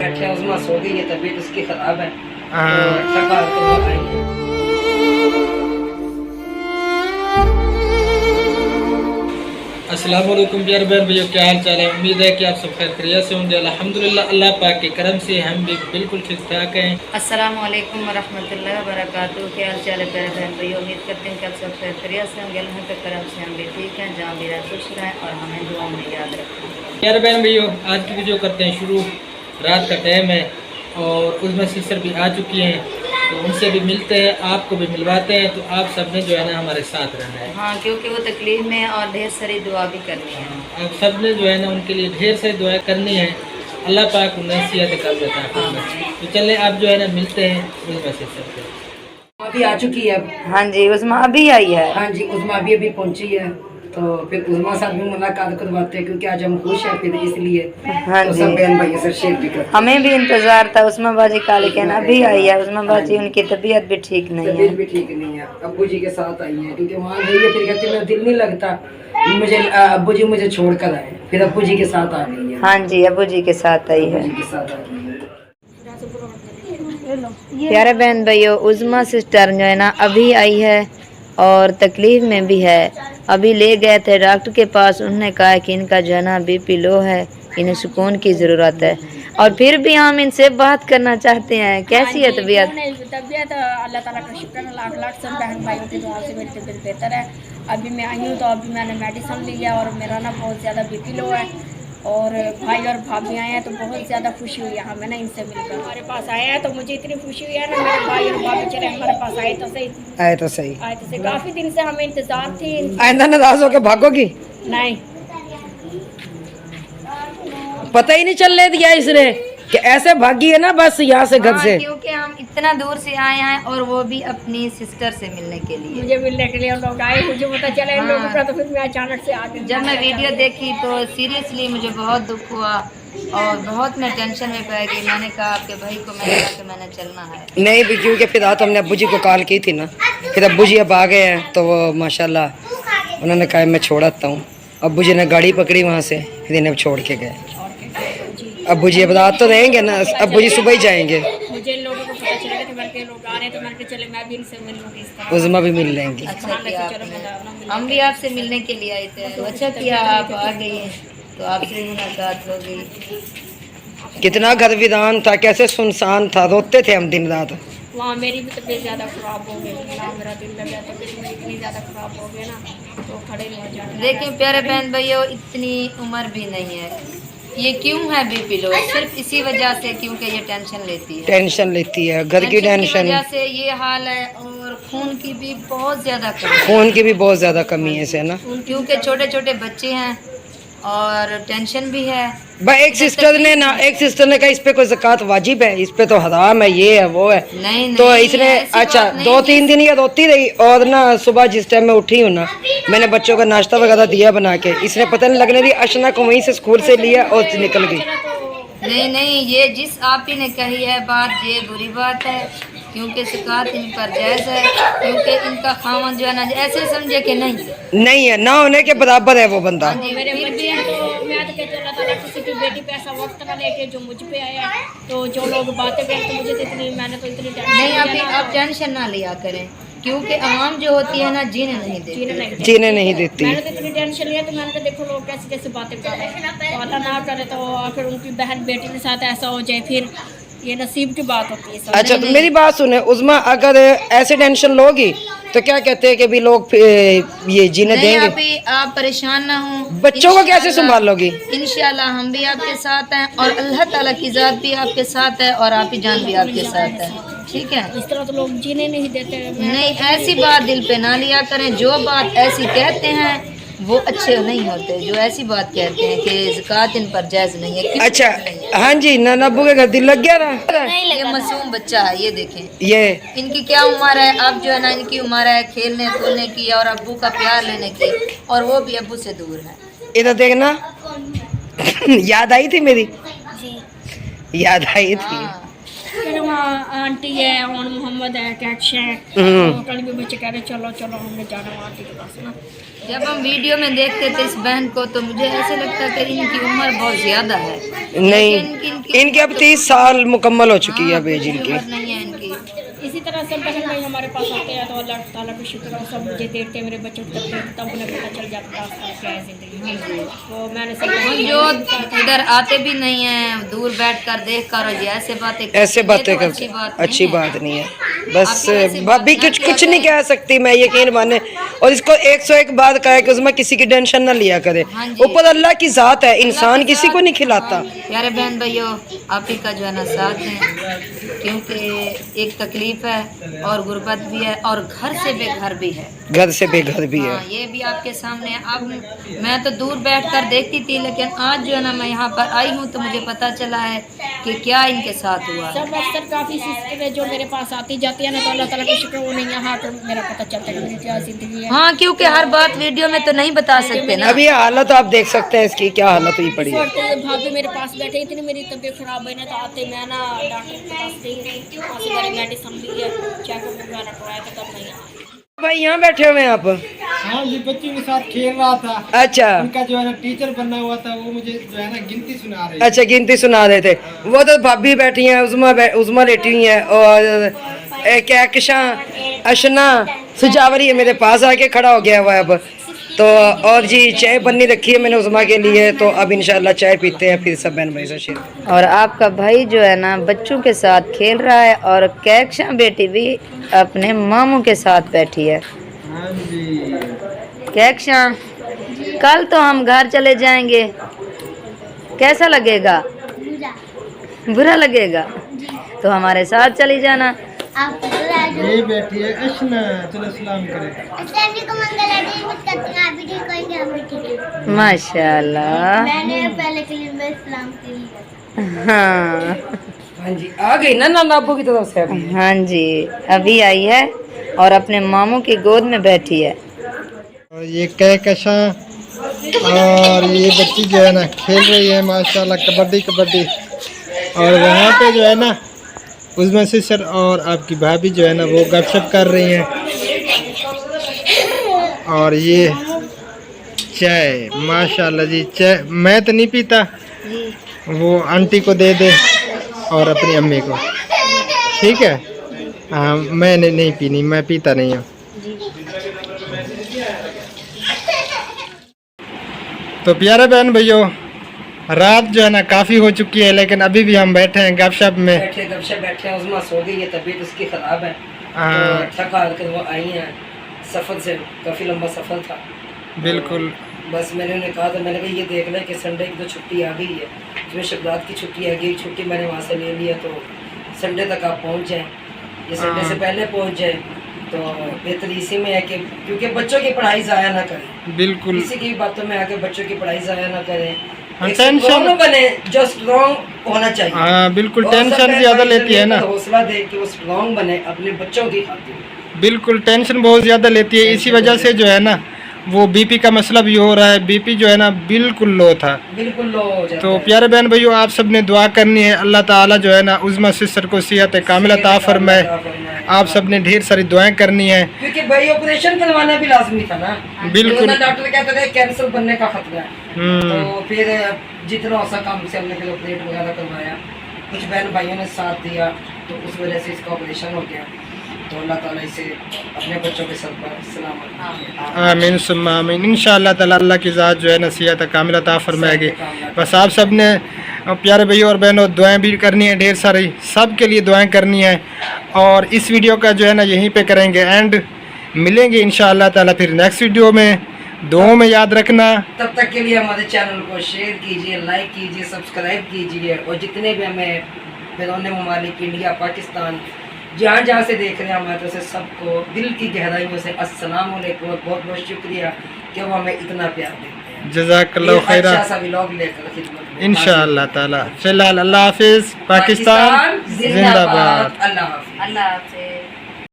उस्मा सो गई है, तबीयत उसकी खराब है तो शफा तो आएंगे। अस्सलाम वालेकुम प्यारे बहन भैया, क्या हाल चाल है। उम्मीद है कि आप सब खैर खैरियत से होंगे। अल्हम्दुलिल्लाह अल्लाह पाक के करम से हम भी बिल्कुल ठीक ठाक हैं। अस्सलाम वालेकुम वरहमतुल्लाहि वबरकातुहू। क्या हाल चाल है प्यारे बहन भैया, उम्मीद करते हैं कि आप सब खैर खैरियत से होंगे। अल्लाह के करम से हम भी ठीक हैं। जहाँ भी रहे खुश रहें और हमें दुआओं में याद रखें। प्यारे बहन भैया, आज की वीडियो करते हैं शुरू। रात का टाइम है और उसमें सिस्टर भी आ चुकी हैं, तो उनसे भी मिलते हैं, आपको भी मिलवाते हैं। तो आप सब ने जो है ना हमारे साथ रहना है। हाँ, क्योंकि वो तकलीफ में और ढेर सारी दुआ भी करनी है। आप सब ने जो है ना उनके लिए ढेर सारी दुआ करनी है। अल्लाह पाक उन्हें सेहत कर देता है। तो चले आप जो है ना मिलते हैं उसमें सिस्टर से। अभी आ चुकी है। हाँ जी, उस्मा अभी आई है। हाँ जी, उस्मा अभी पहुंची है, तो फिर उस्मा साथ भी मुलाकात करवाते हैं क्योंकि आज हम खुश हैं, फिर इसलिए हाँ तो जी, सब बहन भाई से शेयर भी करते हमें भी इंतजार था उस्मा बाजी का, लेकिन अभी आई है। उस्मा बाजी उनकी तबीयत भी ठीक हैं। नहीं तबीयत है। भी ठीक नहीं है, अब्बू जी के साथ आई है क्योंकि वहाँ गई है, फिर कहती मेरा दिल नहीं लगता, मुझे अब्बू जी मुझे छोड़ कर आए, फिर अब्बू जी के साथ आ गई है। हाँ जी, अबू जी के साथ आई अब्बू है। जी के साथ आ गई है। प्यारे बहन भाइयों, उज़मा सिस्टर जो है ना अभी आई है और तकलीफ़ में भी है। अभी ले गए थे डॉक्टर के पास, उन्होंने कहा कि इनका जो है ना बीपी लो है, इन्हें सुकून की ज़रूरत है। और फिर भी हम इनसे बात करना चाहते हैं। कैसी है तबीयत? तबीयत अल्लाह ताला का शुक्र है, लाख लाख सब बहन भाइयों की दुआ से मेरी तबीयत बेहतर है। अभी मैं आई हूँ तो अभी मैंने मेडिसिन लिया और मेरा ना बहुत ज़्यादा बीपी लो है। और भाई और भाभी आए हैं तो बहुत ज़्यादा खुशी हुई है हमें ना इनसे मिलकर। हमारे पास आए हैं तो मुझे इतनी खुशी हुई है ना, मेरे भाई और भाभी चले हमारे पास आए तो सही। आए तो सही। काफ़ी दिन से हमें इंतज़ार थी। आइंदा नाराज होके भागोगी? नहीं, पता ही नहीं चलने दिया इसने कि ऐसे भागी है ना बस यहाँ से घर से। क्योंकि हम इतना दूर से आए हैं और वो भी अपनी सिस्टर से मिलने के लिए। मुझे मिलने के लिए लोग आए, मुझे पता चला इन लोगों का, तो फिर मैं अचानक से आ गई। जब मैं वीडियो देखी तो सीरियसली मुझे बहुत दुख हुआ और बहुत मैं टेंशन में पड़ गई। मैंने कहा आपके भाई को मैंने कहा कि मैंने चलना है। नहीं भी, क्योंकि फिर रात हमने अब्बू जी को कॉल की थी ना, फिर अब्बू जी अब आ गए हैं तो वो माशाल्लाह उन्होंने कहा मैं छोड़ आता हूँ। अब्बू जी ने गाड़ी पकड़ी वहाँ से, फिर इन्हें छोड़ के गए। अब्बू जी अब रात तो रहेंगे ना, अब्बू जी सुबह ही जाएंगे। मुझे इन लोगों को पता चला कि घर के लोग आ रहे हैं तो मैंने कहा चले मैं भी इनसे मिलूंगी। इस तरह उज़मा भी मिल लेंगी। अच्छा किया आपने। हम भी आपसे मिलने के लिए आए थे, तो अच्छा किया आप आ गई हैं, तो आपसे मुलाकात हो गई। कितना घर वीरान था, कैसे सुनसान था, रोते थे हम दिन रात। वहाँ मेरी भी तबीयत ज़्यादा ख़राब हो गई ना, मेरा दिल लग गया, तबीयत मेरी इतनी ज़्यादा ख़राब हो गई ना तो खड़े नहीं हो जाना। देखिए प्यारे बहन भाइयों, इतनी उम्र भी नहीं है। ये क्यों है बीपी लो? सिर्फ इसी वजह से, क्योंकि ये टेंशन लेती है। टेंशन लेती है, घर की टेंशन, वजह से ये हाल है। और खून की भी बहुत ज़्यादा कमी है। खून की भी बहुत ज़्यादा कमी है इसे ना, क्योंकि छोटे छोटे बच्चे हैं और टेंशन भी है। भाई एक सिस्टर ने कहा इस पे कोई ज़कात वाजिब है, इस पे तो हराम है, ये है वो है। नहीं तो नहीं, इसने ऐसी अच्छा बात नहीं। 2-3 दिन ये रोती रही, और ना सुबह जिस टाइम मैं उठी हूँ ना, मैंने बच्चों का नाश्ता वगैरह दिया बना के, इसने पता नहीं लगने दी, अशना को वहीं से स्कूल से लिया और निकल गई। नहीं नहीं, ये जिस आप ही ने कही है बात, ये बुरी बात है, क्योंकि ज़कात इन पर जायज़ है। क्योंकि इनका खावन जो है ना ऐसे समझे कि नहीं है, ना होने के बराबर है वो बंदा। मेरे बच्चे हैं तो मैं तो कहती हूँ अल्लाह ताला किसी की बेटी पे ऐसा वक्त ना लेके जो मुझ पे आया। तो जो लोग बातें करते मुझे तो इतनी, मैंने तो इतनी नहीं, आप टेंशन ना लिया करें, क्योंकि आवाम जो होती है ना जीने नहीं देती। जीने नहीं देती। मैंने तो इतनी टेंशन लिया तो मैंने तो देखो लोग कैसे कैसे बातें कर रहे हैं, तो अल्लाह ना करे तो फिर उनकी बहन बेटी के साथ ऐसा हो जाए, फिर ये नसीब की बात होती है। अच्छा तो मेरी बात सुने उज़मा, अगर ऐसे टेंशन लोगी तो क्या कहते हैं कि भी लोग ये जीने नहीं, देंगे? आप परेशान ना हो। बच्चों को कैसे संभालोगी? इंशाल्लाह हम भी आपके साथ हैं और अल्लाह ताला की ज़ात भी आपके साथ है और आप ही जान भी आपके साथ है। ठीक है, इस तरह तो लोग जीने नहीं देते। नहीं, ऐसी बात दिल पे ना लिया करें। जो बात ऐसी कहते हैं वो अच्छे नहीं होते, जो ऐसी बात कहते हैं कि ज़कात इन पर जायज़ नहीं है। क्यों अच्छा नहीं है? हाँ जी, ना अब्बू के घर दिल लग गया ना। ये मासूम बच्चा है, ये देखें ये इनकी क्या उम्र है। अब जो है ना इनकी उम्र है खेलने कूदने की और अब्बू का प्यार लेने की, और वो भी अब्बू से दूर है। इधर देखना याद आई थी मेरी, याद आई थी। हाँ। वहाँ आंटी है और मोहम्मद है, कैक्श है, हम्म। तो कल भी बच्चे कह रहे चलो चलो हमने जाना वहाँ आंटी के पास ना। जब हम वीडियो में देखते थे इस बहन को तो मुझे ऐसे लगता कि इनकी उम्र बहुत ज्यादा है। नहीं, लेकिन इनके अब 30 साल मुकम्मल हो चुकी है अब एज इनकी। उम्र नहीं है इनकी। इसी तरह सब बहन भाई हमारे पास आते हैं तो अल्लाह ताला का शुक्र है, सब मुझे देखते हैं, मेरे बच्चों को देखते हैं, तब उन्हें पता चल जाता है क्या है ज़िंदगी। तो मैंने सब हम जो इधर आते भी नहीं है, दूर बैठ कर देख कर ऐसे बातें ऐसे बातें करते अच्छी बात नहीं है। बस भाभी कुछ नहीं कह सकती मैं, यकीन माने। और इसको 101 बात कहा है कि उसमें किसी की टेंशन ना लिया करे। ऊपर अल्लाह की ज़ात है, इंसान किसी को नहीं खिलाता। प्यारे बहन भाइयों, आप ही का जो है ना साथ है, क्योंकि एक तकलीफ है और गुर्बत भी है और घर से बेघर भी है। घर से बेघर भी है। हाँ, ये भी आपके सामने है। अब मैं तो दूर बैठकर देखती थी, लेकिन आज जो है ना मैं यहाँ पर आई हूँ तो मुझे पता चला है कि क्या इनके साथ हुआ है। सब अक्सर काफ़ी सिस्टर है जो मेरे पास आती जाती है ना, तो अल्लाह ताला का शुक्र वो नहीं यहाँ तो मेरा पता चलता है कि मेरी क्या ज़िंदगी है। हाँ, क्योंकि हर बात वीडियो में तो नहीं बता सकते ना। अभी हालत आप देख सकते हैं इसकी, क्या हालत हुई पड़ी है। भाभी मेरे पास बैठे, इतनी मेरी तबीयत खराब है ना, तो आते मैं ना डॉक्टर के पास गई, वहाँ से मेरी मेडिसिन ली है, चेकअप वगैरह करवाया था, तब मैं यहाँ आई। भाई यहाँ बैठे हुए हैं आप? हाँ, ये बच्चों के साथ खेल रहा था। अच्छा उनका जो है ना टीचर बनना हुआ था, वो मुझे जो है ना गिनती सुना रही। अच्छा, गिनती सुना रहे थे। वो तो भाभी बैठी हैं, उज़मा लेटी हुई है, और कैकशा अशना सुजावरी है मेरे पास आके खड़ा हो गया हुआ है अब तो। और जी चाय बननी रखी है मैंने उज़मा के लिए, तो अब इंशाल्लाह चाय पीते हैं फिर सब बहन भाई से शेयर। और आपका भाई जो है ना बच्चों के साथ खेल रहा है और कैक्शा बेटी भी अपने मामू के साथ बैठी है। हाँ जी। कैक्शा, कल तो हम घर चले जाएंगे, कैसा लगेगा? बुरा लगेगा? तो हमारे साथ चली जाना। ये बैठी है अशना, चलो सलाम करें। माशाल्लाह। मैंने पहले क्लिप में सलाम की। हाँ हाँ जी, आ गई ना नाना अब्बू की तरफ से। हाँ जी, अभी आई है और अपने मामू की गोद में बैठी है। और ये कहकशा और ये बच्ची जो है ना खेल रही है माशाल्लाह कबड्डी कबड्डी। और वहाँ पे जो है ना उज़मा सिस्टर और आपकी भाभी जो है ना वो गपशप कर रही हैं। और ये चाय माशाल्लाह जी, चाय मैं तो नहीं पीता, वो आंटी को दे दे और अपनी अम्मी को, ठीक है? हाँ, मैंने नहीं पीनी, मैं पीता नहीं हूँ। तो प्यारे बहन भाइयों, रात जो है ना काफ़ी हो चुकी है, लेकिन अभी भी हम बैठे हैं गपशप में। बैठे हैं। उज़मा सो गई है, तबीयत उसकी ख़राब है, हाँ। तो थक हार कर वो आई हैं सफ़र से, काफ़ी लंबा सफ़र था। बिल्कुल। बस मैंने उन्हें कहा था, मैंने कहा ये देख लें कि संडे की तो छुट्टी आ गई है, इसमें शब्दात की छुट्टी आ गई, छुट्टी मैंने वहाँ से ले लिया, तो संडे तक आप पहुँच जाएँ, ये संडे से पहले पहुँच जाए तो बेहतर इसी में है कि क्योंकि बच्चों की पढ़ाई ज़ाया ना करें। बिल्कुल। किसी की बातों में आके बच्चों की पढ़ाई ज़ाया ना करें, टेंशन बने जो स्ट्रॉन्ग होना चाहिए। हाँ बिल्कुल, और टेंशन ज़्यादा लेती है ना, हौसला दे कि वो स्ट्रॉन्ग बने अपने बच्चों की खातिर। बिल्कुल टेंशन बहुत ज़्यादा लेती है, इसी वजह से जो है ना वो बीपी का मसला भी हो रहा है। बीपी जो है ना बिल्कुल लो था, बिल्कुल लो हो जाता तो है। प्यारे बहन भाइयों, आप सब ने दुआ करनी है, अल्लाह ताला जो है ना उज़मा सिस्टर को सेहत कामिला अता फरमाए। आप सब ने ढेर सारी दुआएं करनी है, क्योंकि भाई ऑपरेशन करवाना भी लाजमी था ना। बिल्कुल। डॉक्टर कहते थे कैंसर बनने का खतरा है, तो फिर जितना हो सका हमसे हमने फिर ऑपरेट वगैरह करवाया। कुछ बहन भाइयों ने साथ दिया, तो उस वजह से इसका ऑपरेशन हो गया। तो अल्लाह ताला इसे अपने बच्चों के सर पर सलामत आमीन सुम्मा आमीन। इंशाअल्लाह ताला अल्लाह की ज़ात जो है ना सेहत कामिला अता फरमाएगी। बस आप सब ने प्यारे भाइयों और बहनों दुआएं भी करनी है, ढेर सारी सब के लिए दुआएं करनी है। और इस वीडियो का जो है ना यहीं पे करेंगे एंड, मिलेंगे इंशाअल्लाह ताला फिर नेक्स्ट वीडियो में। दुआओं में याद रखना। तब तक के लिए हमारे चैनल को शेयर कीजिए, लाइक कीजिए, सब्सक्राइब कीजिए, और जितने भी हमें बैरून ममालिक इंडिया पाकिस्तान जहाँ जहाँ से देख रहे हैं हमारे तरफ से सबको दिल की गहराइयों से अस्सलाम वालेकुम, बहुत बहुत शुक्रिया कि वो हमें इतना प्यार देते हैं। जज़ाकल्लाहु खैरा। अच्छा सा व्लॉग लेकर खिदमत में इंशाअल्लाह ताला। फिलहाल अल्लाह हाफिज़, पाकिस्तान जिंदाबाद। अल्लाह हाफिज़। अल्लाह हाफ़िज़।